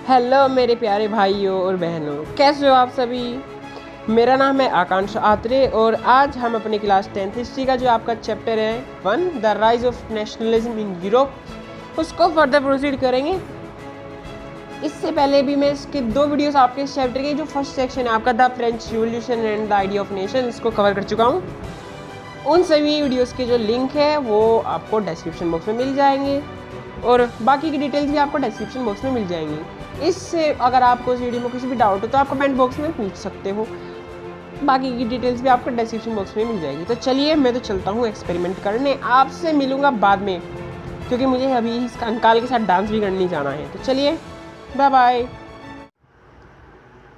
Hello मेरे प्यारे भाइयों और बहनों, कैसे हो आप सभी। मेरा नाम है आकांक्ष आत्रे और आज हम अपनी क्लास 10th हिस्ट्री का जो आपका चैप्टर है 1 the rise of nationalism in Europe उसको फर्दर प्रोसीड करेंगे। इससे पहले भी मैं इसके 2 वीडियोस आपके इस चैप्टर के जो फर्स्ट सेक्शन है आपका the French revolution and the idea of nation इसको कवर कर चुका हूँ। उन सभी वीडियोस के जो लिंक है वो आपको डिस्क्रिप्शन बॉक्स में मिल जाएंगे और बाकी की डिटेल्स भी आपको डिस्क्रिप्शन बॉक्स में मिल जाएंगी। इससे अगर आपको इस वीडियो में किसी भी डाउट हो तो आप कमेंट बॉक्स में पूछ सकते हो। बाकी की डिटेल्स भी आपको डिस्क्रिप्शन बॉक्स में मिल जाएगी। तो चलिए मैं तो चलता हूँ एक्सपेरिमेंट करने, आपसे मिलूँगा बाद में क्योंकि मुझे अभी इस कंकाल के साथ डांस भी करने जाना है। तो चलिए बाय बाय।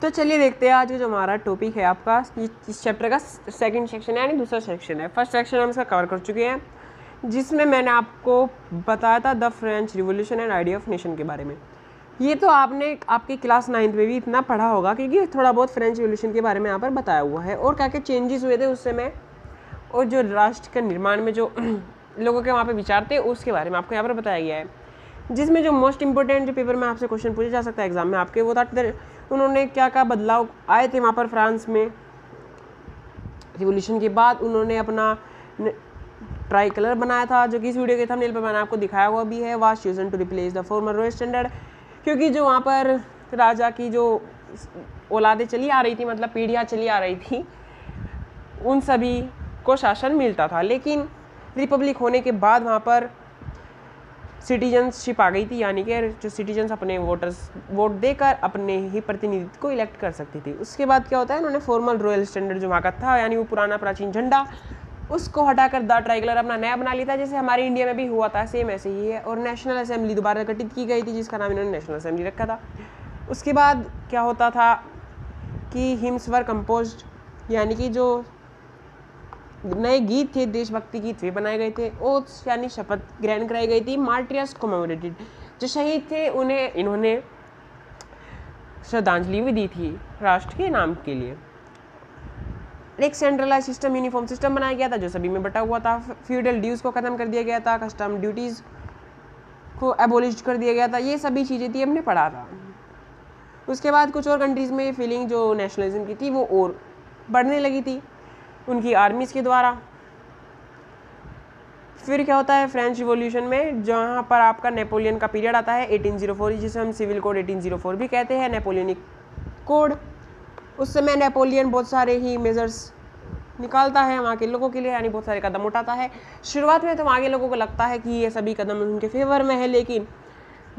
तो चलिए देखते हैं आज जो हमारा टॉपिक है आपका इस चैप्टर का सेकंड सेक्शन है यानी दूसरा सेक्शन है। फर्स्ट सेक्शन हम इसका कवर कर चुके हैं जिसमें मैंने आपको बताया था the French revolution and idea of nation के बारे में। ये तो आपने आपकी क्लास 9th में भी इतना पढ़ा होगा क्योंकि थोड़ा बहुत फ्रेंच रिवॉल्यूशन के बारे में यहाँ पर बताया हुआ है और क्या क्या चेंजेस हुए थे उस समय और जो राष्ट्र के निर्माण में जो लोगों के वहाँ पे विचार थे उसके बारे में आपको यहाँ पर बताया गया है। जिसमें जो मोस्ट इंपॉर्टेंट जो पेपर में आपसे क्वेश्चन पूछा जा सकता है एग्जाम में आपके वो था उन्होंने क्या क्या बदलाव आए थे वहाँ पर फ्रांस में रिवॉल्यूशन के बाद। उन्होंने अपना ट्राई कलर बनाया था जो कि इस वीडियो के थंबनेल पर मैंने आपको दिखाया हुआ भी है। Was chosen to replace the former royal standard, क्योंकि जो वहाँ पर राजा की जो औलादें चली आ रही थी मतलब पीढ़ियाँ चली आ रही थी उन सभी को शासन मिलता था, लेकिन रिपब्लिक होने के बाद वहाँ पर सिटीजनशिप आ गई थी यानी कि जो सिटीजन्स अपने वोटर्स वोट देकर अपने ही प्रतिनिधित्व को इलेक्ट कर सकती थी। उसके बाद क्या होता है उन्होंने फॉर्मल रॉयल स्टैंडर्ड जो वहाँ का था यानी वो पुराना प्राचीन झंडा उसको हटाकर द ट्राइकलर अपना नया बना लिया था, जैसे हमारे इंडिया में भी हुआ था सेम ऐसे ही है। और नेशनल असेंबली दोबारा गठित की गई थी जिसका नाम इन्होंने नेशनल असेंबली रखा था। उसके बाद क्या होता था कि हिम्स वर कंपोज्ड यानी कि जो नए गीत थे देशभक्ति गीत वे बनाए गए थे। ओथ्स यानी शपथ ग्रहण कराई गई थी। मार्टियर्स कमेमोरेटेड जो शहीद थे उन्हें इन्होंने श्रद्धांजलि भी दी थी राष्ट्र के नाम के लिए। एक सेंट्रलाइज सिस्टम यूनिफॉर्म सिस्टम बनाया गया था जो सभी में बटा हुआ था। फ्यूडल ड्यूज को खत्म कर दिया गया था। कस्टम ड्यूटीज को एबोलिश कर दिया गया था। ये सभी चीज़ें थी हमने पढ़ा था। उसके बाद कुछ और कंट्रीज़ में फीलिंग जो नेशनलिज्म की थी वो और बढ़ने लगी थी उनकी आर्मीज़ के द्वारा। फिर क्या होता है फ्रेंच रिवॉल्यूशन में जहाँ पर आपका नेपोलियन का पीरियड आता है 1804 जिसे हम सिविल कोड 1804 भी कहते हैं, नेपोलियनिक कोड। उस समय नेपोलियन बहुत सारे ही मेजर्स निकालता है वहाँ के लोगों के लिए यानी बहुत सारे कदम उठाता है। शुरुआत में तो वहाँ के लोगों को लगता है कि ये सभी कदम उनके फेवर में है, लेकिन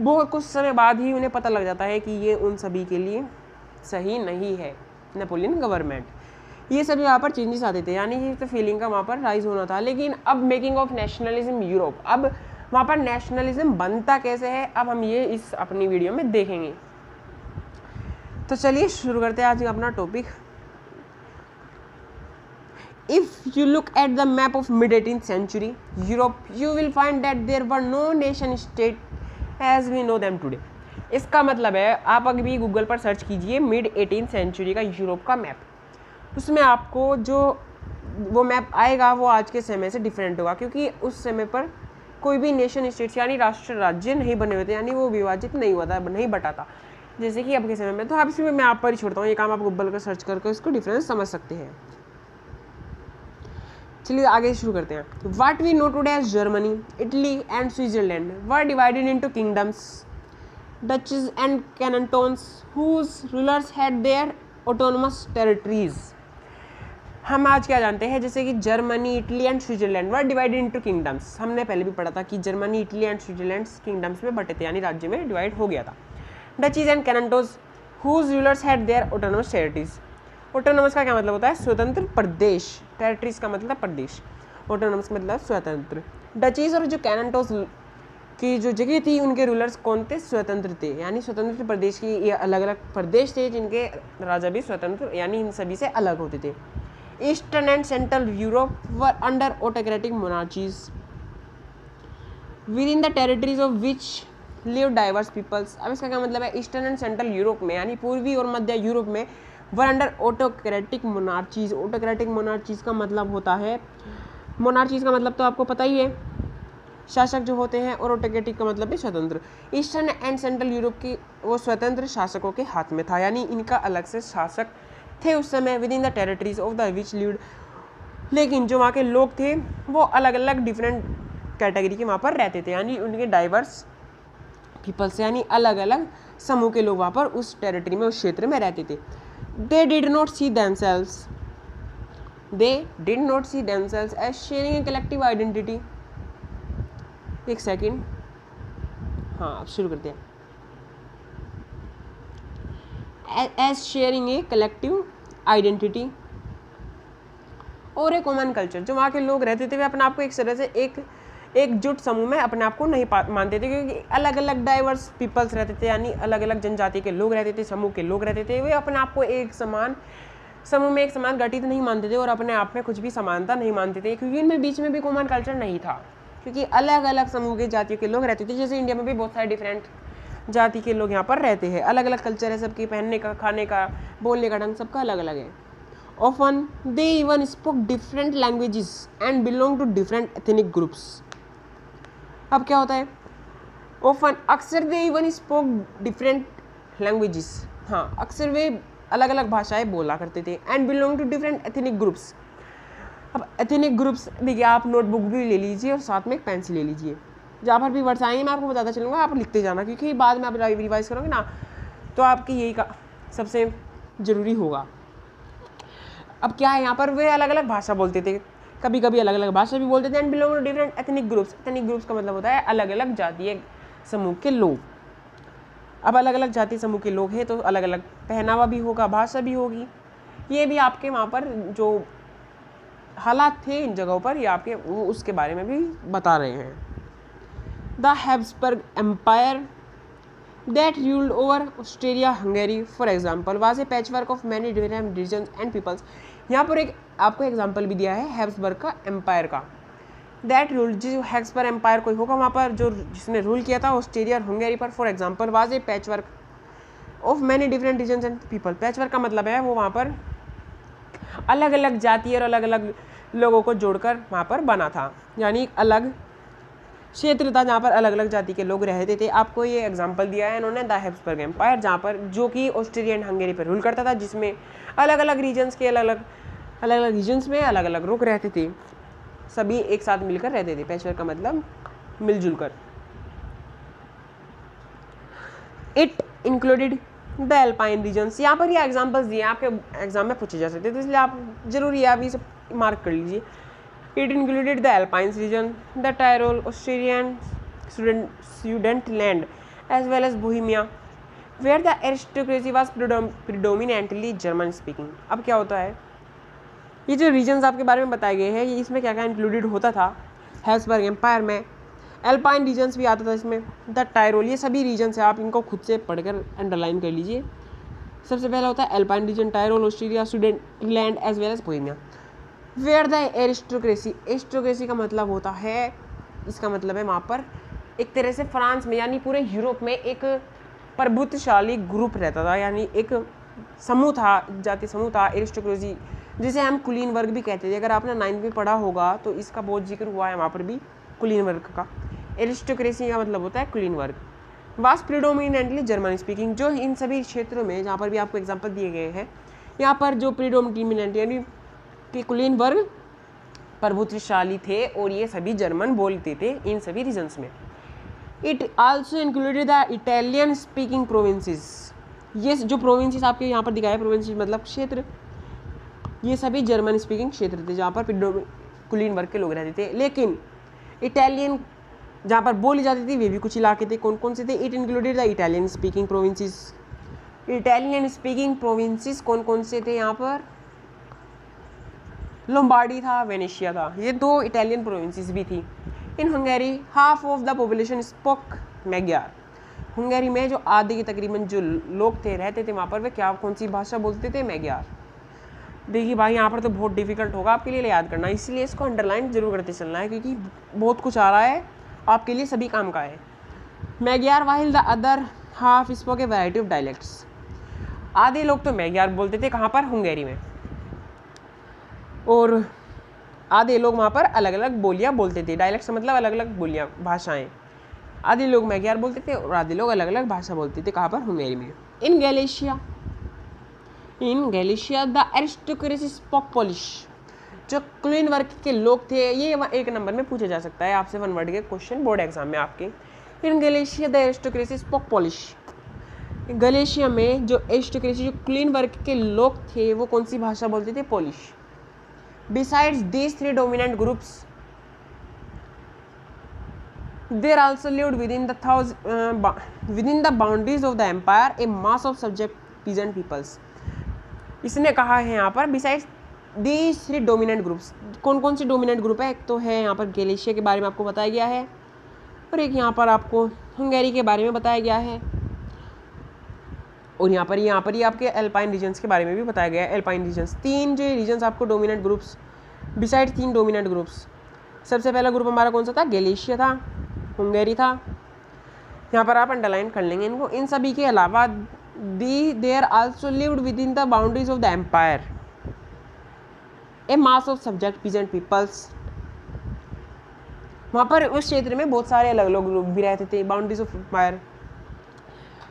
बहुत कुछ समय बाद ही उन्हें पता लग जाता है कि ये उन सभी के लिए सही नहीं है। नेपोलियन गवर्नमेंट ये सभी यहाँ पर चेंजेस आते थे यानी कि तो फीलिंग का वहाँ पर राइज होना था। लेकिन अब मेकिंग ऑफ नेशनलिज्म यूरोप, अब वहाँ पर नेशनलिज्म बनता कैसे है अब हम ये इस अपनी वीडियो में देखेंगे। तो चलिए शुरू करते हैं आज का अपना topic. If you look at the map of mid 18th century Europe you will find that there were no nation state as we know them today. इसका मतलब है आप अभी गूगल पर सर्च कीजिए मिड 18th सेंचुरी का Europe का map, उसमें आपको जो वो मैप आएगा वो आज के समय से डिफरेंट होगा क्योंकि उस समय पर कोई भी नेशन स्टेट्स यानी राष्ट्र राज्य नहीं बने हुए थे यानी वो विभाजित नहीं हुआ था, नहीं बटा था जैसे कि अब के समय में। तो अब इसमें मैं आप पर ही छोड़ता हूँ, ये काम आप गूगल पर सर्च करके इसको डिफरेंस समझ सकते हैं। चलिए आगे शुरू करते हैं। What we know today as Germany, Italy and Switzerland were divided into kingdoms, duchies and cantons whose rulers had their autonomous territories. हम आज क्या जानते हैं जैसे कि Germany, Italy and Switzerland were divided into kingdoms. हमने पहले भी पढ़ा था कि Germany, Italy and Switzerland kingdoms में बटे थे यानी राज्य में डिवाइड हो गया था। Duchies and cantons whose rulers had their autonomous territories. Autonomous का क्या मतलब होता है स्वतंत्र प्रदेश, टेरिटरीज का मतलब प्रदेश, ऑटोनोमस का मतलब स्वतंत्र। डचीज और जो कैंटोन्स की जो जगह थी उनके रूलर्स कौन थे, स्वतंत्र थे यानी स्वतंत्र प्रदेश की ये अलग अलग प्रदेश थे जिनके राजा भी स्वतंत्र यानी इन सभी से अलग होते थे। Eastern and central Europe were under autocratic monarchies within the territories of which lived diverse peoples. अब इसका क्या मतलब है, ईस्टर्न एंड सेंट्रल यूरोप में यानी पूर्वी और मध्य यूरोप में वर अंडर ऑटोक्रेटिक मोनार्चीज। ऑटोक्रेटिक मोनार्चीज का मतलब होता है, मोनार्चीज का मतलब तो आपको पता ही है, शासक जो होते हैं, और ऑटोक्रेटिक का मतलब है स्वतंत्र। ईस्टर्न एंड सेंट्रल यूरोप की वो स्वतंत्र शासकों के हाथ में था, यानी इनका अलग से शासक थे उस समय with in the territories of the which lead. लेकिन जो वहाँ के लोग थे वो अलग अलग डिफरेंट कैटेगरी के वहाँ पर रहते थे, यानी उनके डाइवर्स पीपल्स, यानी अलग अलग समूह के लोग वहाँ पर उस टेरिटरी में, उस क्षेत्र में रहते थे। They did not see themselves as sharing a collective identity। एक सेकेंड, हाँ अब शुरू करते हैं। as sharing a collective identity और एक कॉमन कल्चर। जो वहाँ के लोग रहते थे वे अपने आप को एक तरह से एकजुट समूह में अपने आप को नहीं मानते थे, क्योंकि अलग अलग डाइवर्स पीपल्स रहते थे, यानी अलग अलग जनजाति के लोग रहते थे, समूह के लोग रहते थे। वे अपने आप को एक समान समूह में, एक समान गठित नहीं मानते थे और अपने आप में कुछ भी समानता नहीं मानते थे, क्योंकि इनमें बीच में भी कॉमन कल्चर नहीं था, क्योंकि अलग अलग समूह के जातियों के लोग रहते थे। जैसे इंडिया में भी बहुत सारे डिफरेंट जाति के लोग यहाँ पर रहते हैं, अलग अलग कल्चर है सबकी, पहनने का, खाने का, बोलने का ढंग सबका अलग अलग है। Often they even spoke different languages and belong to different ethnic groups। अब क्या होता है, often अक्सर they even spoke different languages, हाँ अक्सर वे अलग अलग भाषाएं बोला करते थे, and belong to different ethnic groups। अब ethnic groups देखिए, आप नोटबुक भी ले लीजिए और साथ में एक पेंसिल ले लीजिए, जहाँ पर भी वर्ड्स आएंगे मैं आपको बताता चलूँगा, आप लिखते जाना, क्योंकि बाद में आप रिवाइज करोगे ना तो आपकी यही का सबसे ज़रूरी होगा। अब क्या है, यहाँ पर वे अलग अलग भाषा बोलते थे, कभी कभी अलग अलग भाषा भी बोलते थे, and belong to different ethnic groups. Ethnic groups का मतलब होता है अलग अलग जातीय समूह के लोग। अब अलग अलग जातीय समूह के लोग हैं तो अलग अलग पहनावा भी होगा, भाषा भी होगी। ये भी आपके वहाँ पर जो हालात थे इन जगहों पर, ये आपके वो उसके बारे में भी बता रहे हैं। The Habsburg empire that ruled over Austria Hungary for example was a patchwork of many different regions and peoples। यहाँ पर एक आपको एग्जाम्पल भी दिया है हैब्सबर्ग का एम्पायर का। दैट रूल, जो हैब्सबर्ग एम्पायर कोई होगा वहाँ पर जो जिसने रूल किया था ऑस्ट्रेलिया और हंगेरी पर, for example was a patchwork of many different regions and people. Patchwork का मतलब है वो वहाँ पर अलग अलग जाति और अलग अलग लोगों को जोड़कर वहाँ पर बना था, यानी अलग क्षेत्र था जहाँ पर अलग अलग जाति के लोग रहते थे। आपको ये एग्जांपल दिया है इन्होंने द हैब्सबर्ग एम्पायर, जहाँ पर जो कि ऑस्ट्रिया एंड हंगेरी पर रूल करता था, जिसमें अलग अलग रीजन्स के अलग अलग रीजन्स में अलग अलग लोग रहते थे, सभी एक साथ मिलकर रहते थे। पैचवर्क का मतलब मिलजुल कर। It included the Alpine regions. यहाँ पर ये एग्जाम्पल्स दिए आपके एग्जाम में पूछे जा सकते हैं, तो इसलिए आप जरूरी है आप ये सब मार्क कर लीजिए। It included the Alpine region, the Tyrol, Austrian Sudetenland, as well as Bohemia, where the aristocracy was predominantly German speaking। अब क्या होता है, ये जो रीजन्स आपके बारे में बताए गए हैं, ये इसमें क्या क्या इंक्लूडेड होता था हैब्सबर्ग एम्पायर में। एल्पाइन रीजन्स भी आता था इसमें, द टायरोल, ये सभी रीजन्स है, आप इनको खुद से पढ़कर अंडरलाइन कर लीजिए। सबसे पहला होता है Alpine region, Tyrol, Austria, Sudetenland as well as Bohemia. Where the aristocracy, aristocracy का मतलब होता है, इसका मतलब है वहाँ पर एक तरह से फ्रांस में यानी पूरे यूरोप में एक प्रभुत्वशाली ग्रुप रहता था, यानी एक समूह था, जातीय समूह था एरिस्टोक्रेसी, जिसे हम कुलीन वर्ग भी कहते थे। अगर आपने 9th में पढ़ा होगा तो इसका बहुत जिक्र हुआ है वहाँ पर भी, कुलीन वर्ग का। एरिस्टोक्रेसी का मतलब होता है कुलीन वर्ग। वास प्रीडोमिनेंटली जर्मन स्पीकिंग, जो इन सभी क्षेत्रों में जहाँ पर भी आपको एग्जाम्पल दिए गए हैं, यहाँ पर जो प्रीडोमिनेंट यानी कि कुलीन वर्ग प्रभुत्वशाली थे और ये सभी जर्मन बोलते थे इन सभी रीजन्स में। It also included the Italian speaking provinces. ये जो प्रोविंसेस आपके यहाँ पर दिखाए, प्रोविंसेस मतलब क्षेत्र, ये सभी जर्मन स्पीकिंग क्षेत्र थे जहाँ पर कुलीन वर्ग के लोग रहते थे। लेकिन इटालियन जहाँ पर बोली जाती थी वे भी कुछ इलाके थे। कौन कौन से थे? It included the Italian speaking provinces. Italian speaking provinces कौन कौन से थे यहाँ पर? लोम्बार्डी था, वेनेशिया था, ये 2 इटालियन प्रोविंसेस भी थी। In Hungary half of the population spoke Magyar. Hungary में जो आधे के तकरीबन जो लोग थे रहते थे वहाँ पर, वे क्या कौन सी भाषा बोलते थे? मैग्यार। देखिए भाई यहाँ पर तो बहुत डिफिकल्ट होगा आपके लिए याद करना, इसलिए इसको अंडरलाइन जरूर करते चलना है, क्योंकि बहुत कुछ आ रहा है आपके लिए, सभी काम का है। Magyar while the other half spoke A variety of dialects. आधे लोग तो मैग्यार बोलते थे, कहाँ पर? हंगेरी में। और आधे लोग वहाँ पर अलग अलग बोलियाँ बोलते थे। डायलेक्ट से मतलब अलग अलग बोलियाँ, भाषाएं। आधे लोग मैग्यार बोलते थे और आधे लोग अलग अलग भाषा बोलते थे। कहाँ पर? हंगेरी में। इन गैलिशिया द एरिस्टोक्रेसी स्पोक पोलिश। जो क्लीन वर्ग के लोग थे, ये एक नंबर में पूछा जा सकता है आपसे, वन वर्ड के क्वेश्चन बोर्ड एग्जाम में आपके। इन गैलिशिया द एरिस्टोक्रेसी स्पोक पोलिश। गलेशिया में जो एरिस्टोक्रेसी, जो क्लीन वर्ग के लोग थे, वो कौन सी भाषा बोलते थे? Polish. Besides these three dominant groups there also lived within the boundaries of the empire a mass of subject peasant peoples. इसने कहा है यहाँ पर besides these three dominant groups, कौन कौन सी डोमिनेंट ग्रुप है? एक तो है यहाँ पर गलेशिया के बारे में आपको बताया गया है, और एक यहाँ पर आपको हंगेरी के बारे में बताया गया है, और यहाँ पर ही आपके एल्पाइन रीजन्स के बारे में भी बताया गया है। एल्पाइन रीजन्स, तीन जो रीजन्स आपको डोमिनेंट ग्रुप्स, बिसाइड तीन डोमिनेंट ग्रुप्स। सबसे पहला ग्रुप हमारा कौन सा था? गलेशिया था, हंगेरी था। यहाँ पर आप अंडरलाइन कर लेंगे इनको। इन सभी के अलावा there also lived within the boundaries of the empire a mass of subject peasant peoples. वहाँ पर उस क्षेत्र में बहुत सारे अलग अलग ग्रुप भी रहते थे, बाउंड्रीज ऑफ एम्पायर,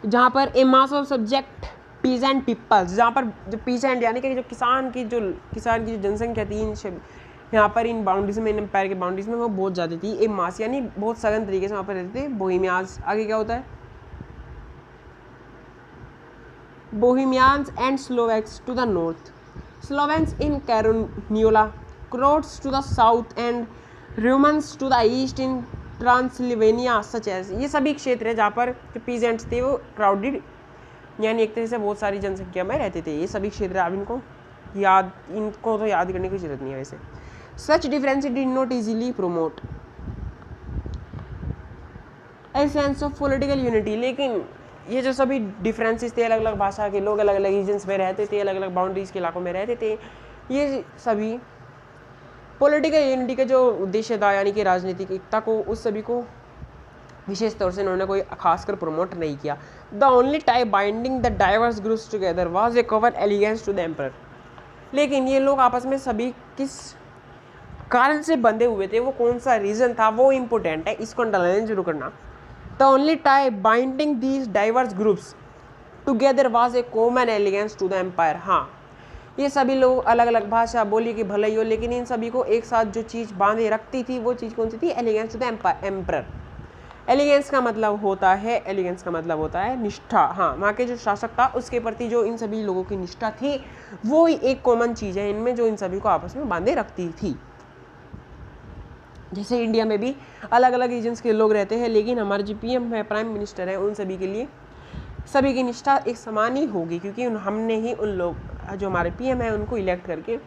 जहाँ पर a mass of subject peasant peoples, जहाँ पर जो पीजेंट यानी कि जो किसान की जो जनसंख्या थी यहाँ पर इन बाउंड्रीज में, इन एम्पायर के बाउंड्रीज में, वो बहुत ज़्यादा थी। ए मास यानी बहुत सघन तरीके से वहाँ पर रहते थे। बोहेमियाज, आगे क्या होता है? Bohemians and Slovaks to the north, Slovenes in Carniola, Croats to the south and Romans to the east in Transylvania such as. ये सभी क्षेत्र है जहाँ पर जो पीजेंट्स थे वो क्राउडेड यानी एक तरह से बहुत सारी जनसंख्या में रहते थे। ये सभी क्षेत्र आप इनको तो याद करने की जरूरत नहीं है वैसे। Such difference did not easily promote a sense of political unity. लेकिन ये जो सभी डिफरेंसेस थे, अलग अलग भाषा के लोग अलग अलग रीजन्स में रहते थे, अलग अलग बाउंड्रीज के इलाकों में रहते थे, ये सभी पॉलिटिकल यूनिटी का जो उद्देश्य था यानी कि राजनीतिक एकता को, उस सभी को विशेष तौर से इन्होंने कोई खासकर प्रमोट नहीं किया। The only type binding the diverse groups together was a common allegiance to the emperor. लेकिन ये लोग आपस में सभी किस कारण से बंधे हुए थे, वो कौन सा रीजन था, वो इम्पोर्टेंट है, इसको अंडरलाइन जरूर करना। The only type binding these diverse groups together was a common allegiance to the empire. हाँ, ये सभी लोग अलग अलग भाषा बोली की भले ही हो, लेकिन इन सभी को एक साथ जो चीज़ बांधे रखती थी वो चीज़ कौन सी थी? Allegiance to the emperor. Allegiance का मतलब होता है निष्ठा। हाँ, वहाँ के जो शासक था उसके प्रति जो इन सभी लोगों की निष्ठा थी, वो एक कॉमन चीज़ है इनमें जो इन सभी को आपस में बांधे रखती थी। जैसे इंडिया में भी अलग अलग रीजन्स के लोग रहते हैं, लेकिन हमारे जो पीएम है, प्राइम मिनिस्टर है, उन सभी के लिए सभी की निष्ठा एक समान ही होगी, क्योंकि हमने ही उन लोग जो हमारे पीएम है उनको इलेक्ट करके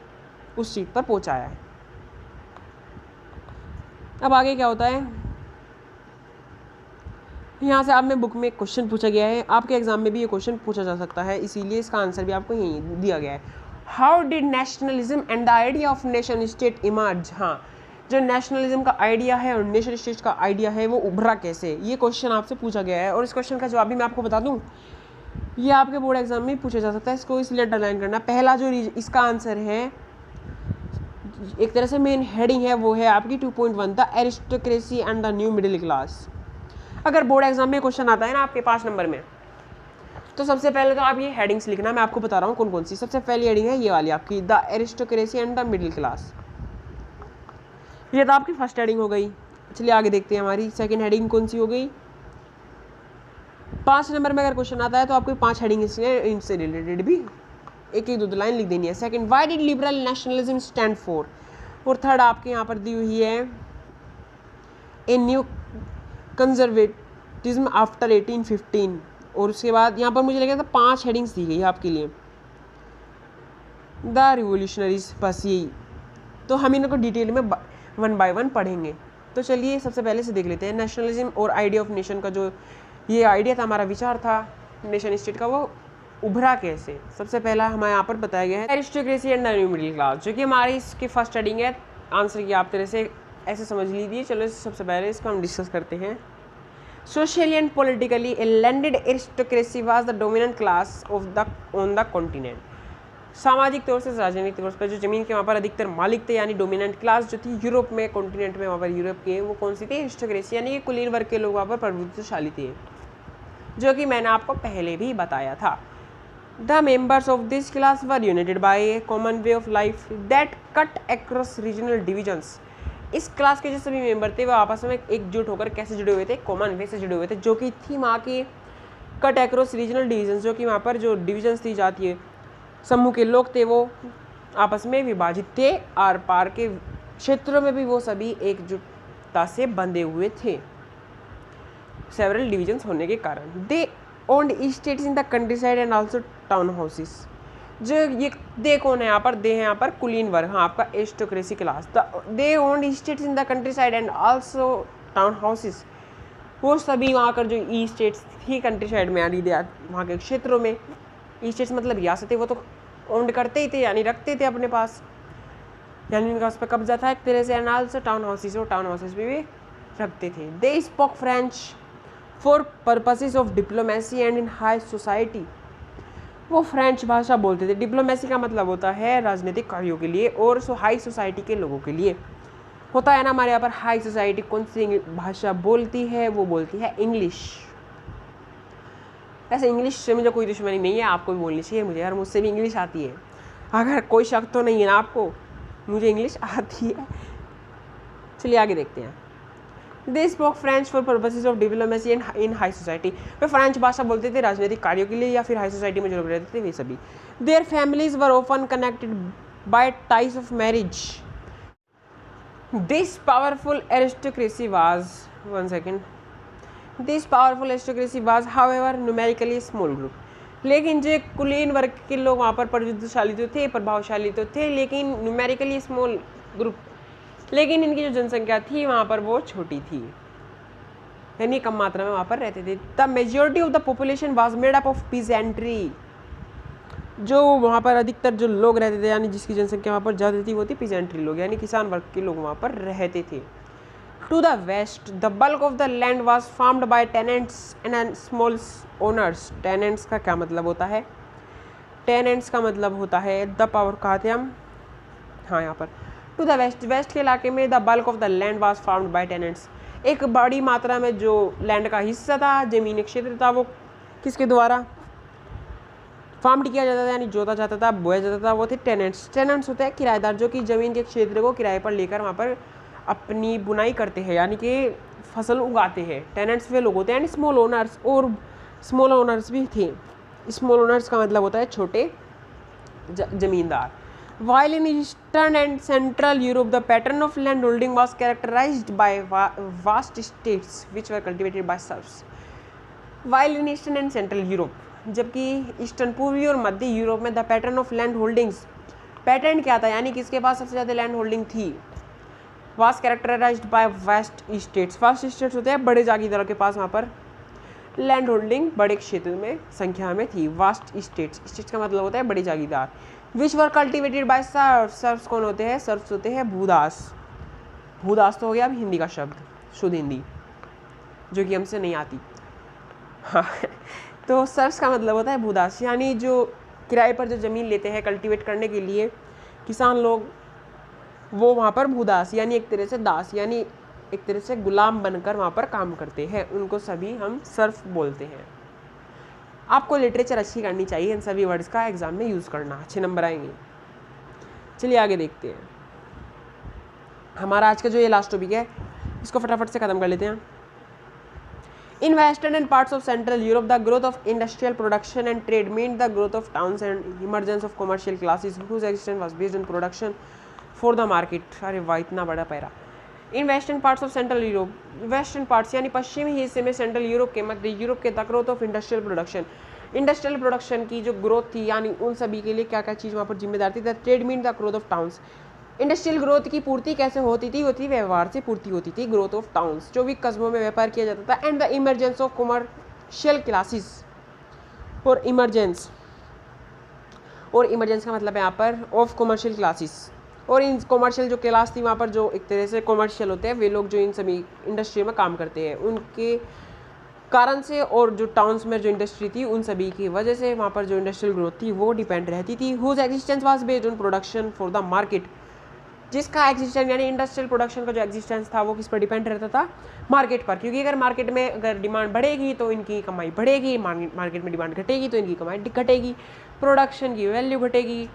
उस सीट पर पहुंचाया है। अब आगे क्या होता है, यहाँ से आप में बुक में एक क्वेश्चन पूछा गया है, आपके एग्जाम में भी ये क्वेश्चन पूछा जा सकता है, इसीलिए इसका आंसर भी आपको यहीं दिया गया है। How did nationalism and the idea of nation state emerge. हाँ, जो नेशनलिज्म का आइडिया है और नेशन स्टेट का आइडिया है वो उभरा कैसे, ये क्वेश्चन आपसे पूछा गया है। और इस क्वेश्चन का जवाब भी मैं आपको बता दूं, ये आपके बोर्ड एग्जाम में पूछा जा सकता है, इसको इसलिए अंडरलाइन करना। पहला जो इसका आंसर है, एक तरह से मेन हेडिंग है, वो है आपकी 2.1 the aristocracy and the new middle class. अगर बोर्ड एग्जाम में क्वेश्चन आता है ना आपके 5 नंबर में, तो सबसे पहले तो आप ये हेडिंग्स लिखना, मैं आपको बता रहा हूँ कौन कौन सी। सबसे पहली हेडिंग है ये वाली आपकी, the aristocracy and the middle class. ये तो आपकी फर्स्ट हेडिंग हो गई। चलिए आगे देखते हैं, हमारी सेकंड हेडिंग कौन सी हो गई। 5 नंबर में अगर क्वेश्चन आता है तो आपको 5 हेडिंग इनसे रिलेटेड भी एक एक दो लाइन लिख देनी है। Second, why did liberal nationalism stand for. और थर्ड आपके यहाँ पर दी हुई है, ए न्यू कंजर्वेटिज्म आफ्टर 1815। और उसके बाद यहाँ पर मुझे लगा था 5 हेडिंग्स दी गई है आपके लिए, द रिवोल्यूशनरीज। बस यही, तो हम इनको डिटेल में 1 बाय 1 पढ़ेंगे। तो चलिए सबसे पहले से देख लेते हैं नेशनलिज्म और आइडिया ऑफ नेशन का। जो ये आइडिया था, हमारा विचार था नेशन स्टेट का, वो उभरा कैसे। सबसे पहला हमारे यहाँ पर बताया गया है aristocracy and the new middle class, जो कि हमारी इसकी फर्स्ट हेडिंग है। आंसर की आप तरह से ऐसे समझ लीजिए। चलो सबसे पहले इसको हम डिस्कस करते हैं। Socially and politically A landed aristocracy was the dominant class of the on the continent. सामाजिक तौर से राजनीतिक तौर पर जो ज़मीन के वहाँ पर अधिकतर मालिक थे यानी डोमिनेंट क्लास जो थी यूरोप में, कॉन्टिनेंट में, वहाँ पर यूरोप के, वो कौन सी थी? एरिस्टोक्रेसी यानी कि कुलीन वर्ग के लोग वहाँ पर प्रभुत्वशाली थे, जो कि मैंने आपको पहले भी बताया था। The members of this class were united by a common way of life that cut across regional divisions. इस क्लास के जो सभी मेंबर थे वो आपस में एकजुट होकर कैसे जुड़े हुए थे? कॉमन वे से जुड़े हुए थे, जो कि थी वहाँ की कट अक्रॉस रीजनल डिविजन्स, जो कि वहाँ पर जो डिविजन्स थी जातीय समूह के लोग थे वो आपस में विभाजित थे, आर पार के क्षेत्रों में भी वो सभी एकजुटता से बंधे हुए थे सेवरल डिविजन्स होने के कारण। They owned states in the countryside and also town houses. जो ये दे कौन है यहाँ पर? दे है यहाँ पर कुलीन वर्ग, हाँ आपका aristocracy class. They owned states in the countryside and also town houses. वो सभी वहाँ कर जो ई स्टेट्स थी कंट्री साइड में यानी वहाँ के क्षेत्रों में, ई स्टेट्स मतलब रियासतें, वो तो ओन्ड करते ही थे यानी रखते थे अपने पास, यानी उनका उस पर कब्जा था एक तरह से। एंड ऑल्सो टाउन हाउसेस, और टाउन हाउसेस भी रखते थे। They spoke French for purposes of diplomacy and in high society. वो फ्रेंच भाषा बोलते थे। डिप्लोमेसी का मतलब होता है राजनीतिक कार्यों के लिए, और हाई सोसाइटी के लोगों के लिए होता है ना। हमारे यहाँ पर हाई सोसाइटी कौन सी भाषा बोलती है? वो बोलती है इंग्लिश। ऐसे इंग्लिश से मुझे कोई दुश्मनी नहीं है, आपको भी बोलनी चाहिए मुझे, यार मुझसे भी इंग्लिश आती है, अगर कोई शक तो नहीं है ना आपको, मुझे इंग्लिश आती है। चलिए आगे देखते हैं। They spoke French for purposes of diplomacy and in high society. Way French भाषा बोलते थे राजनीतिक कार्यों के लिए या फिर हाई सोसाइटी में जो लोग रहते थे वे सभी। Their families were often connected by ties of marriage. This powerful aristocracy was this powerful aristocracy was however numerically small group. लेकिन जो कुलीन वर्ग के लोग वहाँ पर प्रभुत्वशाली तो थे, प्रभावशाली तो थे, लेकिन न्यूमेरिकली स्मॉल ग्रुप, लेकिन इनकी जो जनसंख्या थी वहाँ पर वो छोटी थी, यानी कम मात्रा में वहाँ पर रहते थे। The majority of the population was made up of peasantry. जो वहाँ पर अधिकतर जो लोग रहते थे यानी जिसकी जनसंख्या वहाँ पर ज़्यादा थी वो थी पीजेंट्री लोग, यानी किसान वर्ग के लोग वहाँ पर रहते थे। To the west the bulk of the land was farmed by tenants and small owners. Tenants का क्या मतलब होता है? टेनेंट्स का मतलब होता है द पावर, कहा थे हम, हाँ यहाँ पर टू द वेस्ट, वेस्ट के इलाके में the bulk of the land was farmed by tenants. एक बड़ी मात्रा में जो लैंड का हिस्सा था, जमीनी क्षेत्र था, वो किसके द्वारा फार्म्ड किया जाता था यानी जोता जाता था, बोया जाता था, वो थे टेनेंट्स। टेनेंट्स होते हैं किराएदार, जो कि ज़मीन के क्षेत्र को किराए पर लेकर वहाँ पर अपनी बुनाई करते हैं यानी कि फसल उगाते हैं। टेनेंट्स वे लोग होते हैं, यानी स्मॉल ओनर्स, और स्मॉल ओनर्स भी थे। स्मॉल ओनर्स का मतलब होता है छोटे जमींदार। While in Eastern and Central Europe, the pattern of land holding was characterized by vast estates which were cultivated by serfs. While in Eastern and Central Europe, जबकि eastern पूर्वी और मध्य यूरोप में the pattern of land holdings, pattern क्या था यानी किसके पास सबसे ज़्यादा लैंड होल्डिंग थी, was characterised by vast states. Vast states होते हैं बड़े जागीरदारों के पास वहाँ पर लैंड होल्डिंग बड़े क्षेत्र में संख्या में थी। वास्ट स्टेट्स, स्टेट्स का मतलब होता है बड़े जागीरदार। विच वर कल्टिवेटेड बाय सर्फ्स। सर्फ्स कौन होते हैं? सर्फ्स होते हैं भूदास। भूदास तो हो गया अब हिंदी का शब्द, शुद्ध हिंदी, जो कि हमसे नहीं आती। हाँ तो सर्फ्स का मतलब होता है भूदास, यानी जो किराए पर जो ज़मीन लेते हैं कल्टीवेट करने के लिए किसान लोग, वो वहाँ पर भूदास यानी एक तरह से दास, यानी एक तरह से गुलाम बनकर वहाँ पर काम करते हैं, उनको सभी हम सर्फ बोलते हैं। आपको लिटरेचर अच्छी करनी चाहिए, इन सभी वर्ड्स का एग्जाम में यूज़ करना, अच्छे नंबर आएंगे। चलिए आगे देखते हैं। हमारा आज का जो ये लास्ट टॉपिक है इसको फटाफट से ख़त्म कर लेते हैं। In western and parts of central Europe the growth of industrial production and trade mean the growth of towns and emergence of commercial classes whose extent was based on production for the market. अरे वाह, इतना बड़ा para. In western parts of central Europe, western parts यानी पश्चिमी हिस्से में central Europe के मध्य यूरोप के the growth of industrial production, industrial production की जो ग्रोथ थी यानी उन सभी के लिए क्या क्या चीज़ वहाँ पर जिम्मेदार थी। The trade mean the growth of towns, industrial growth की पूर्ति कैसे होती थी? होती व्यवहार से पूर्ति होती थी। ग्रोथ ऑफ टाउन्स, जो भी कस्बों में व्यापार किया जाता था। And the emergence of commercial classes, और इमरजेंस का मतलब है यहाँ पर ऑफ कमर्शियल क्लासेस, और इन कमर्शियल जो क्लास थी वहाँ पर जो एक तरह से कमर्शियल होते हैं वे लोग जो इन सभी इंडस्ट्री में काम करते हैं, उनके कारण से, और जो टाउन्स में जो इंडस्ट्री थी उन सभी की वजह से वहाँ पर जो इंडस्ट्रियल ग्रोथ थी वो डिपेंड रहती थी। Whose existence was based on production for the market, जिसका एग्जिस्टेंस यानी इंडस्ट्रियल प्रोडक्शन का जो एग्जिस्टेंस था वो किस पर डिपेंड रहता था, मार्केट पर। क्योंकि अगर मार्केट में अगर डिमांड बढ़ेगी तो इनकी कमाई बढ़ेगी, मार्केट में डिमांड घटेगी तो इनकी कमाई घटेगी, प्रोडक्शन की वैल्यू घटेगी,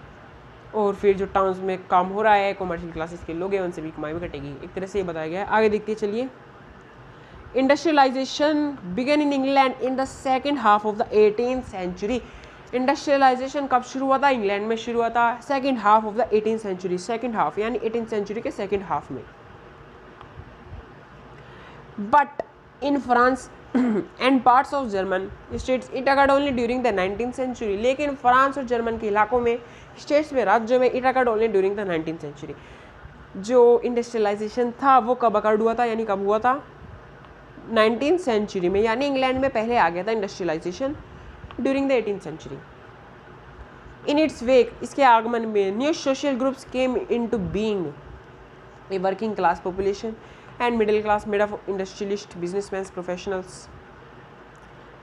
और फिर जो टाउन्स में काम हो रहा है कॉमर्शियल क्लासेस के लोग हैं उनसे भी कमाई भी घटेगी। एक तरह से ये बताया गया है। आगे देखते चलिए। Industrialisation began in England in the second half of the 18th century. Industrialisation कब शुरू हुआ था? इंग्लैंड में शुरू हुआ था second half of the 18th century, second half यानी 18th सेंचुरी के सेकेंड हाफ में। But in France and parts of German states it occurred only during the 19th century. लेकिन फ्रांस और जर्मन के इलाकों में, स्टेट्स में, राज्यों में it occurred only during the 19th century. जो इंडस्ट्रियलाइजेशन था वो कब अकर्ड हुआ था, यानी कब हुआ था? 19th सेंचुरी में, यानी इंग्लैंड में पहले आ गया था industrialisation during the 18th century. In its wake, इसके आगमन में, new social groups came into being, a working class population and middle class made of industrialist, businessman, professionals.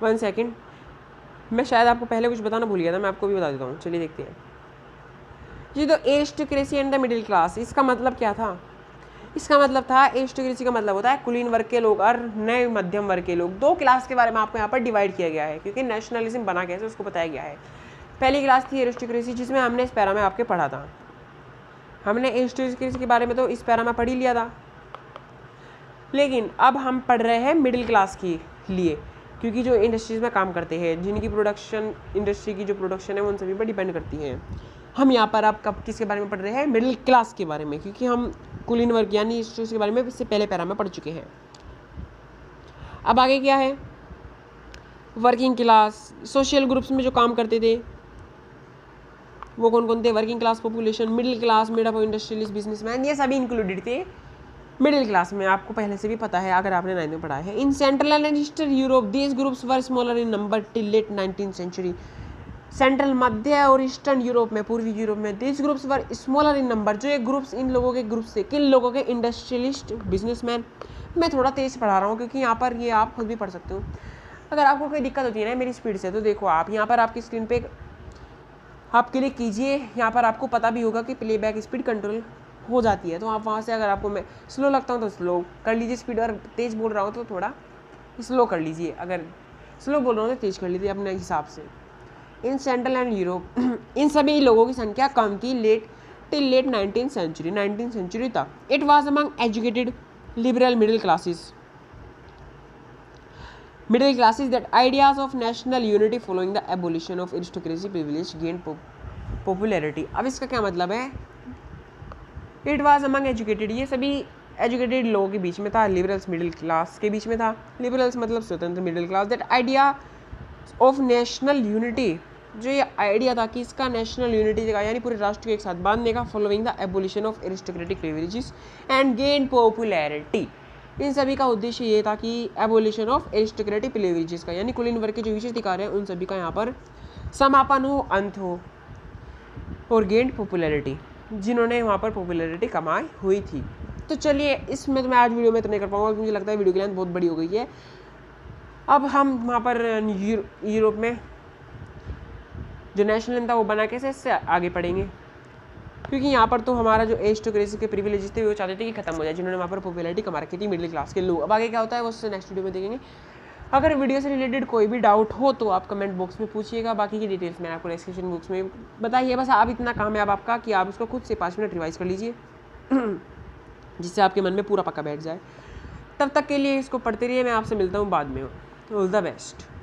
1 second, मैं शायद आपको पहले कुछ बताना भूल गया था, मैं आपको भी बता देता हूँ। चलिए देखते हैं जी। तो aristocracy and the middle class, इसका मतलब क्या था? इसका मतलब था, एरिस्टोक्रेसी का मतलब होता है कुलीन वर्ग के लोग और नए मध्यम वर्ग के लोग। 2 क्लास के बारे में आपको यहाँ पर डिवाइड किया गया है, क्योंकि नेशनलिज्म बना कैसे उसको बताया गया है। पहली क्लास थी एरिस्टोक्रेसी, जिसमें हमने इस पैरा में आपके पढ़ा था। हमने एरिस्टोक्रेसी के बारे में तो इस पैरा में पढ़ ही लिया था, लेकिन अब हम पढ़ रहे हैं मिडिल क्लास के लिए, क्योंकि जो इंडस्ट्रीज में काम करते हैं, जिनकी प्रोडक्शन, इंडस्ट्री की जो प्रोडक्शन है वो उन सभी पर डिपेंड करती है। हम यहाँ पर अब कब किसके बारे में पढ़ रहे हैं? मिडिल क्लास के बारे में, क्योंकि हम कुलीन वर्ग यानी इस चीज़ के बारे में इससे पहले पैरा में पढ़ चुके हैं। अब आगे क्या है? वर्किंग क्लास, सोशल ग्रुप्स में जो काम करते थे वो कौन कौन थे? Working class population, middle class made up of industrialist, businessman, ये सभी इंक्लूडेड थे मिडिल क्लास में। आपको पहले से भी पता है अगर आपने 9th में पढ़ा है। In central and eastern Europe these groups were smaller in number till late 19th century. Central, मध्य और ईस्टर्न यूरोप में, पूर्वी यूरोप में, these groups were smaller in number. जो ये ग्रुप्स, इन लोगों के ग्रुप्स थे, किन लोगों के? Industrialist, businessman. मैं थोड़ा तेज पढ़ा रहा हूँ क्योंकि यहाँ पर ये आप खुद भी पढ़ सकते हो। अगर आपको कोई दिक्कत होती है ना मेरी स्पीड से, तो देखो आप यहाँ पर आपकी स्क्रीन पे आप क्लिक कीजिए, यहाँ पर आपको पता भी होगा कि प्लेबैक स्पीड कंट्रोल हो जाती है, तो आप वहाँ से, अगर आपको मैं स्लो लगता हूँ तो स्लो कर लीजिए स्पीड, और तेज़ बोल रहा हूँ तो थोड़ा स्लो कर लीजिए, अगर स्लो बोल रहा हूँ तो तेज़ कर लीजिए अपने हिसाब से। इन सेंट्रल एंड यूरोप इन सभी लोगों की संख्या कम थी till late 19th century, 19th century तक। It was among educated liberal middle classes that ideas of national unity following the abolition of aristocracy privilege gained popularity। अब इसका क्या मतलब है? इट वाज अमंग एजुकेटेड, ये सभी एजुकेटेड लोगों के बीच में था, लिबरल्स मिडिल क्लास के बीच में था। लिबरल्स मतलब स्वतंत्र, middle class that idea of national unity, जो ये आइडिया था कि इसका नेशनल यूनिटी का यानी पूरे राष्ट्र को एक साथ बांधने का, following the abolition of aristocratic privileges and gain popularity. इन सभी का उद्देश्य ये था कि एबोलिशन ऑफ एरिस्टोक्रेटिक प्रिविलेजेस का, यानी कुलीन वर्ग के जो विशेष अधिकार हैं उन सभी का यहाँ पर समापन हो, अंत हो, और गेन पॉपुलैरिटी, जिन्होंने वहाँ पर पॉपुलैरिटी कमाई हुई थी। तो चलिए, इसमें तो मैं आज वीडियो में तो नहीं कर पाऊँगा, मुझे लगता है वीडियो की लेंथ बहुत बड़ी हो गई है। अब हम वहाँ पर यूरोप में जो नेशनल था वो बना कैसे, इससे आगे पढ़ेंगे, क्योंकि यहाँ पर तो हमारा जो एरिस्टोक्रेसी के प्रिविलेजेस थे वो चाहते थे कि खत्म हो जाए, जिन्होंने वहाँ पर पॉपुलैरिटी कमा रखी थी मिडिल क्लास के लोग। अब आगे क्या होता है वो उससे नेक्स्ट वीडियो में देखेंगे। अगर वीडियो से रिलेटेड कोई भी डाउट हो तो आप कमेंट बॉक्स में पूछिएगा, बाकी की डिटेल्स मैंने आपको डिस्क्रिप्शन बॉक्स में बताइए। बस आप इतना काम है अब आपका कि आप इसको खुद से 5 मिनट रिवाइज कर लीजिए जिससे आपके मन में पूरा पक्का बैठ जाए। तब तक के लिए इसको पढ़ते रहिए, मैं आपसे मिलता हूँ बाद में। All the best.